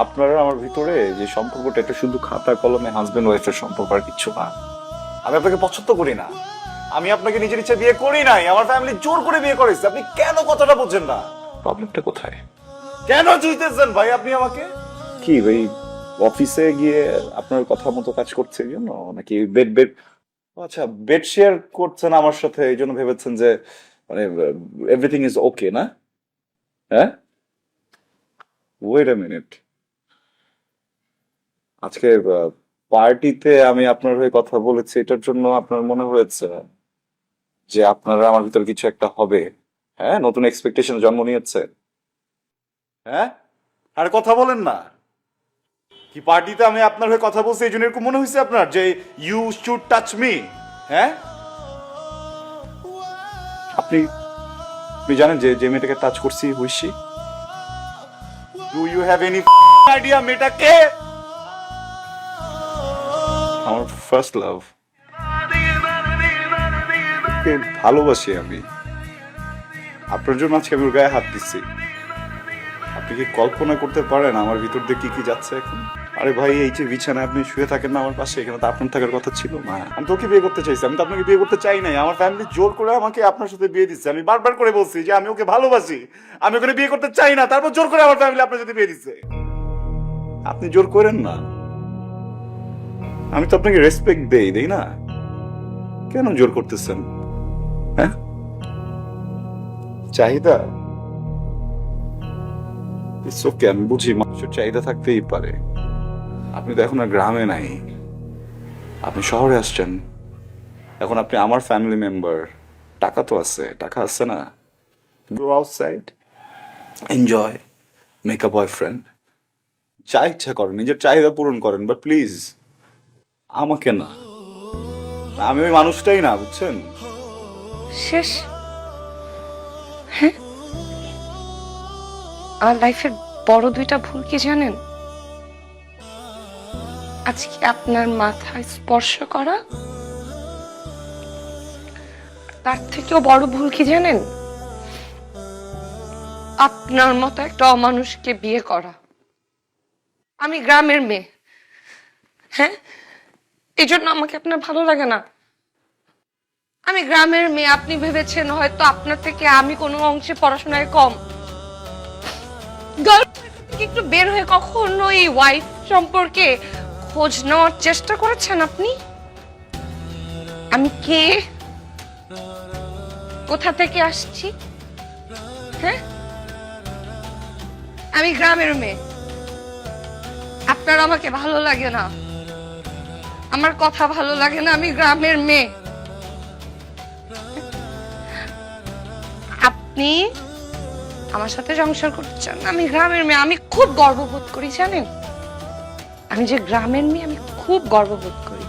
আপনারা আমার ভিতরে যে সম্পর্কটা, এটা শুধু খাতা কলমে হাজবেন্ড ওয়াইফের সম্পর্ক আর কিচ্ছু না। আমি আপনাকে পছন্দ করি না, আমি আপনাকে নিজের ইচ্ছা বিয়ে করি নাই, আমার ফ্যামিলি জোর করে বিয়ে করেছে। আপনি কেন কথাটা বুঝছেন না? প্রবলেমটা কোথায়? কেন চুইতেছেন ভাই আপনি আমাকে? কি ভাই, অফিসে গিয়ে আপনার কথা মতো কাজ করছে এই জন্য, নাকি বেড বেড আচ্ছা বেড শেয়ার করছেন আমার সাথে এই জন্য ভেবেছেন যে মানে এভরিথিং ইজ ওকে না? হ্যাঁ, ওয়েট আ মিনিট। আজকে পার্টিতে আমি আপনার হয়ে কথা বলেছি, এটার জন্য আপনার মনে হয়েছে যে আপনারা আমার ভিতর কিছু একটা হবে? হ্যাঁ, নতুন এক্সপেকটেশন জন্ম নিয়েছে। হ্যাঁ, আর কথা বলেন না। কি পার্টিতে আমি আপনার হয়ে কথা বলছি এই জন্য এরকম মনে হয়েছে আপনার যে ইউ শুড টাচ মি? হ্যাঁ, আপনি আপনি জানেন যে যে মেয়েটাকে টাচ করছি হুইসি? Do you have any idea মেয়েটাকে? আমার ফার্স্ট লাভ, ভালোবাসি আমি। আপনার জন্য আজকে আমি ওর গায়ে হাত দিচ্ছি। আপনি কি কল্পনা করতে পারেন আমার ভিতর দিয়ে কি কি যাচ্ছে এখন? আরে ভাই, এই যে বিছানায় আপনি শুয়ে থাকেন না আমার পাশে, এখানে তো আপনার থাকার কথা ছিল না। আমি তো ওকে বিয়ে করতে চাইছি, আমি তো আপনাকে বিয়ে করতে চাই নাই। আমার ফ্যামিলি জোর করে আমাকে আপনার সাথে বিয়ে দিচ্ছে। আমি বারবার করে বলছি যে আমি ওকে ভালোবাসি, আমি ওখানে বিয়ে করতে চাই না, তারপর জোর করে আমার ফ্যামিলি আপনার সাথে বিয়ে দিচ্ছে। আপনি জোর করেন না, আমি তো আপনাকে রেসপেক্ট দেই না, কেন জোর করতেছেন? হ্যাঁ, চাহিদা, ইটস ওকে, আমি বুঝি মানুষের চাহিদা থাকতেই পারে। আপনি তো এখন আর গ্রামে নাই, আপনি শহরে আসছেন। এখন আপনি আমার ফ্যামিলি মেম্বার, টাকা তো আছে, টাকা আছে না? Go outside, enjoy, make a boyfriend, যা ইচ্ছা করেন, নিজের চাহিদা পূরণ করেন, বাট প্লিজ আমাকে না। আমি ওই মানুষটাই না, বুঝছেন? শেষ। হ্যাঁ, আর লাইফের বড় দুইটা ভুল কি জানেন? আজকে আপনার মাথায় স্পর্শ করা, তার থেকেও বড় ভুল কি জানেন? আপনার মতো একটা অমানুষকে বিয়ে করা। আমি গ্রামের মেয়ে, হ্যাঁ, এই জন্য আমাকে আপনার ভালো লাগে না। আমি গ্রামের মেয়ে, আপনি ভেবেছেন হয়তো আপনার থেকে আমি কোনো অংশে পড়াশোনায় কম। গার্লফ্রেন্ড থেকে একটু বের হয়ে কখনো এই ওয়াইফ সম্পর্কে খোঁজ নেওয়ার চেষ্টা করেছেন আপনি? আমি কে, কোথা থেকে আসছি? হ্যাঁ, আমি গ্রামের মেয়ে, আপনার আমাকে ভালো লাগে না, আমার কথা ভালো লাগে না। আমি গ্রামের মেয়ে, আপনি আমার সাথে সংসার করতে চান? আমি গ্রামের মেয়ে, আমি খুব গর্ববোধ করি জানেন, আমি যে গ্রামের মেয়ে আমি খুব গর্ববোধ করি।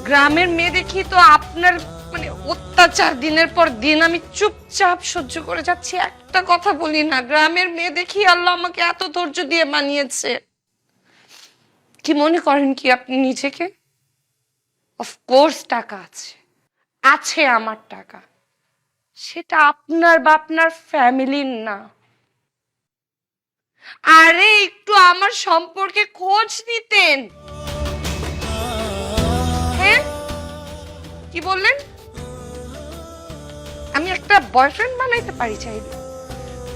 গ্রামের মেয়ে দেখি তো আপনার মানে অত্যাচার দিনের পর দিন আমি চুপচাপ সহ্য করে যাচ্ছি, একটা কথা বলি না। গ্রামের মেয়ে দেখি আল্লাহ আমাকে এত ধৈর্য দিয়ে বানিয়েছে। কি মনে করেন কি আপনি নিজেকে? অফকোর্স টাকা আছে, আছে আমার টাকা, সেটা আপনার বা আপনার ফ্যামিলির না। আরে একটু আমার সম্পর্কে খোঁজ নিতেন। হ্যাঁ, কি বললেন? আমি একটা বয়ফ্রেন্ড বানাইতে পারি চাইলে?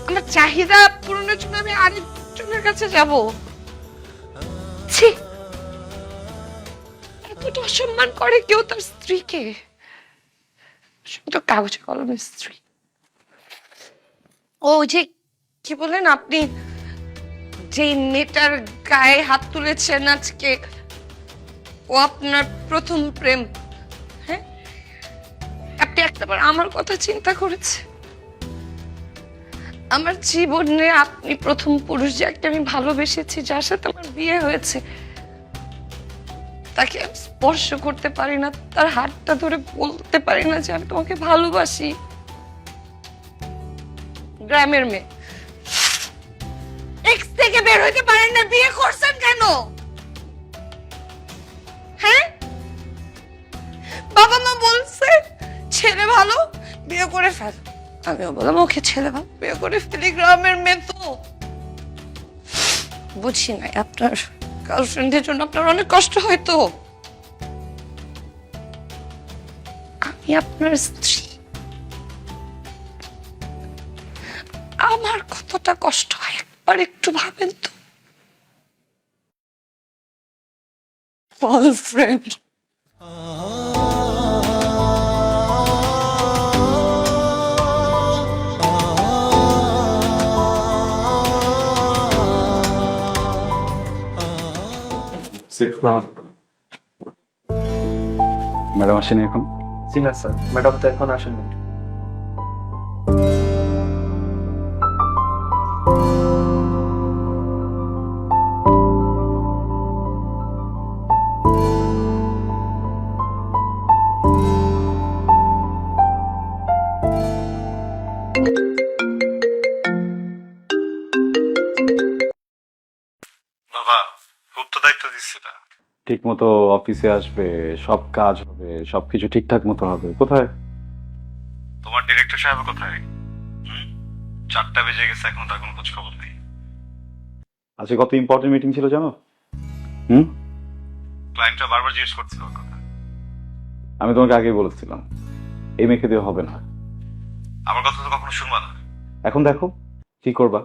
আমার চাহিদা পূরণের জন্য আমি আরেকজনের কাছে যাব? ছি, এতটা অসম্মান করে কেউ তার স্ত্রীকে? তো কাগজে কলমের স্ত্রী। ও যে কি বলেন আপনি, যে মেয়েটার গায়ে হাত তুলেছেন আজকে, ও আপনার প্রথম প্রেম? হ্যাঁ, আপনি একটাবার আমার কথা চিন্তা করেছে? আমার জীবনে আপনি প্রথম পুরুষ যাকে আমি ভালোবেসেছি, যার সাথে আমার বিয়ে হয়েছে, তাকে আমি স্পর্শ করতে পারি না, তার হাতটা ধরে বলতে পারি না যে আমি তোমাকে ভালোবাসি। গ্রামের মেয়ে, এক্স থেকে বের হইতে পারেন না, বিয়ে করছেন কেন? হ্যাঁ, বাবা মা বলছে ছেলে ভালো, বিয়ে করে ফেল। আমিও বললাম ওকে ছেলে ভালো, বিয়ে করে ফেলি। গ্রামের মেয়ে তো বুঝি নাই আপনার গার্লফ্রেন্ডের জন্য আপনার অনেক কষ্ট হয় তো। আমি আপনার স্ত্রী, আমার কতটা কষ্ট হয় একবার একটু ভাবেন তো। গার্লফ্রেন্ড ম্যাডাম আসেনি এখন? জি না স্যার, ম্যাডাম তো এখন আসেননি। বাবা, খুব তো দায়িত্ব দিচ্ছি না। ঠিক মতো অফিসে আসবে, সব কাজ হবে, সবকিছু ঠিকঠাক মতো হবে। কোথায় তোমার ডিরেক্টর সাহেব? কোথায়? 4টা বেজে গেছে, এখন তার কোনো খোঁজ খবর নেই। আজকে কত ইম্পর্টেন্ট মিটিং ছিল জানো? ক্লায়েন্টরা বারবার জিজ্ঞেস করছিল ওর কথা। আমি তোমাকে আগেই বলেছিলাম এই মেয়েকে দিয়ে হবে না। আমার কথা তো কখনো শুনবা না। এখন দেখো কি করবা।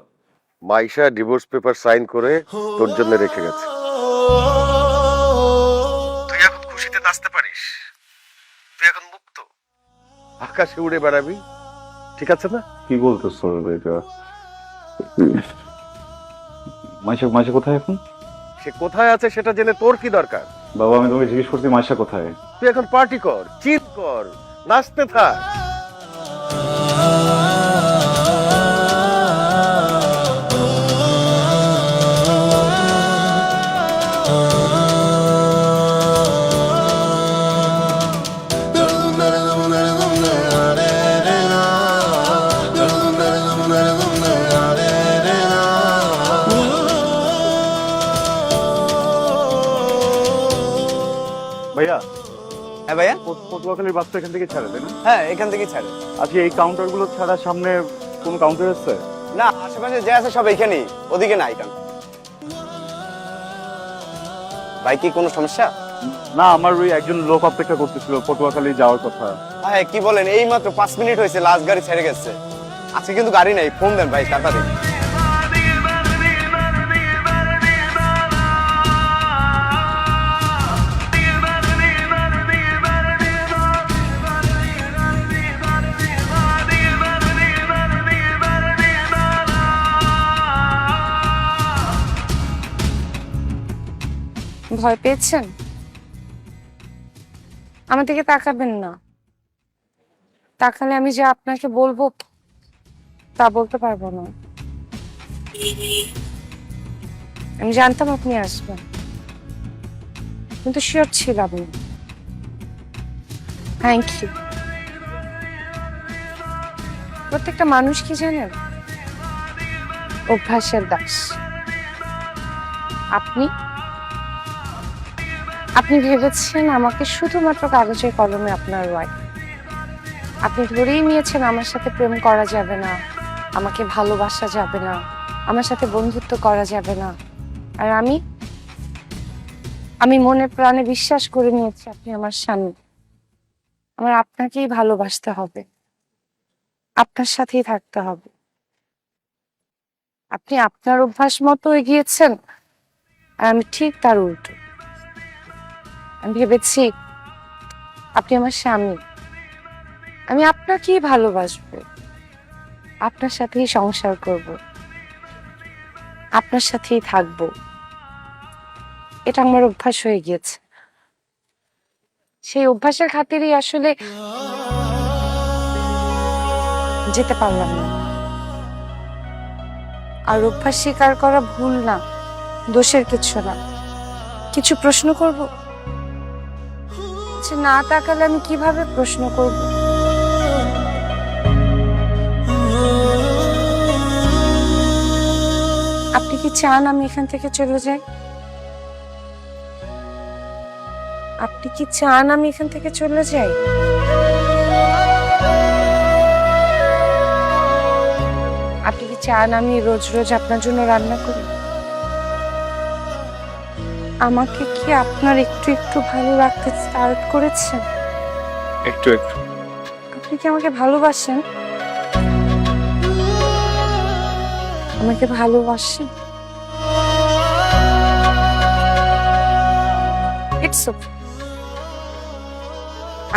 মাইশা ডিভোর্স পেপার সাইন করে তোর জন্য রেখে গেছে। তুই এখন খুশিতে নাচতে পারিস, তুই এখন মুক্ত, আকাশে উড়ে বেড়াবি, ঠিক আছে না? কি বলতেছো এটা? মাইশা মাইশা কোথায় এখন? সে কোথায় আছে সেটা জেনে তোর কি দরকার? বাবা, আমি তোমাকে জিজ্ঞেস করছি মাইশা কোথায়। তুই এখন পার্টি কর, চিট কর, নাচতে থাক। ভাইয়া, হ্যাঁ ভাইয়া, পটুয়াখালীর বাসটা এখান থেকে ছাড়ে তাই না? হ্যাঁ এখান থেকে ছাড়ে। আজকে এই কাউন্টারগুলো ছাড়া সামনে কোন কাউন্টার আছে? না, আশেপাশে যে আছে সব এখানেই, ওদিকে নাই কেন? ভাই কি কোনো সমস্যা? না, আমার ওই একজন লোক অপেক্ষা করতেছিল পটুয়াখালী যাওয়ার কথা। হ্যাঁ কি বলেন, এই মাত্র 5 মিনিট হয়েছে লাস্ট গাড়ি ছেড়ে গেছে। আজকে কিন্তু গাড়ি নাই, ফোন দেন ভাই তাড়াতাড়ি। ভয় পেয়েছেন? আমার দিকে তাকাবেন না, তাকালে আমি যে আপনাকে বলবো তা বলতে পারবো না। আমি জানতাম আপনি আসবেন, কিন্তু শিওর ছিলাম না। Thank you. প্রত্যেকটা মানুষ কি জানেন, অভ্যাসের দাস। আপনি আপনি ভেবেছেন আমাকে শুধুমাত্র কাগজে কলমে আপনার ওয়াইফ। আপনি ধরেই নিয়েছেন আমার সাথে প্রেম করা যাবে না, আমাকে ভালোবাসা যাবে না, আমার সাথে বন্ধুত্ব করা যাবে না। আর আমি মনে প্রাণে বিশ্বাস করে নিয়েছি আপনি আমার স্বামী। আমার আপনাকেই ভালোবাসতে হবে, আপনার সাথেই থাকতে হবে। আপনি আপনার অভ্যাস মতো এগিয়েছেন, আর আমি ঠিক তার উল্টো। আমি ভেবেছি আপনি আমার স্বামী, আমি আপনাকেই ভালোবাসবো, আপনার সাথেই সংসার করব, আপনার সাথেই থাকবো। এটা আমার অভ্যাস হয়ে গিয়েছে। সেই অভ্যাসের খাতিরই আসলে যেতে পারলাম না। আর অভ্যাস স্বীকার করা ভুল না, দোষের কিছু না। কিছু প্রশ্ন করব? না তাকালে আমি কিভাবে প্রশ্ন করব? আপনি কি চান আমি এখান থেকে চলে যাই? আপনি কি চান আমি এখান থেকে চলে যাই? আপনি কি চান আমি রোজ রোজ আপনার জন্য রান্না করি? আমাকে কি আপনার একটু একটু ভালো লাগতে স্টার্ট করেছে? একটু একটু। আপনি কি আমাকে ভালোবাসেন? আমাকে ভালোবাসেন? It's okay.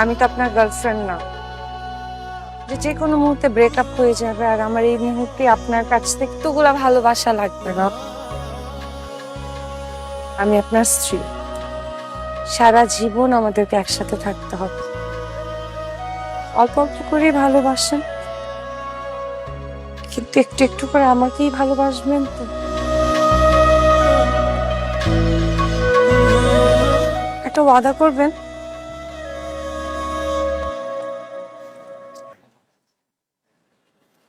আমি তো আপনার গার্লফ্রেন্ড না যে কোনো মুহূর্তে ব্রেকআপ হয়ে যাবে আর আমার এই মুহূর্তে আপনার কাছ থেকে তোগুলা ভালোবাসা লাগবে না। আমি আপনার স্ত্রী, সারা জীবন আমাদেরকে একসাথে থাকতে হবে। অল্প অল্প করে ভালোবাসেন, কিন্তু একটু একটু করে আমাকেই ভালোবাসবেন তো? একটা ওয়াদা করবেন?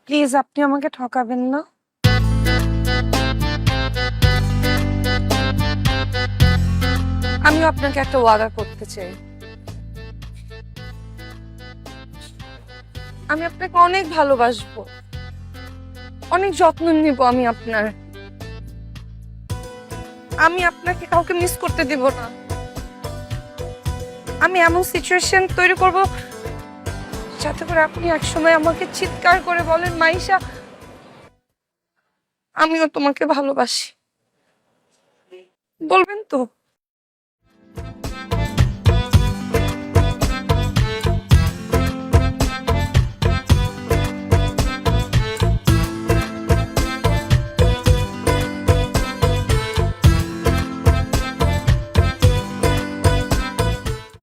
প্লিজ, আপনি আমাকে ঠকাবেন না। আমিও আপনাকে একটা ওয়াদা করতে চাই। আমি আপনাকে অনেক ভালোবাসবো, অনেক যত্ন নিব আমি আপনার। আমি আপনাকে কাউকে মিস করতে দিব না। আমি এমন সিচুয়েশন তৈরি করব যাতে করে আপনি একসময় আমাকে চিৎকার করে বলেন, মাইশা আমিও তোমাকে ভালোবাসি। বলবেন তো?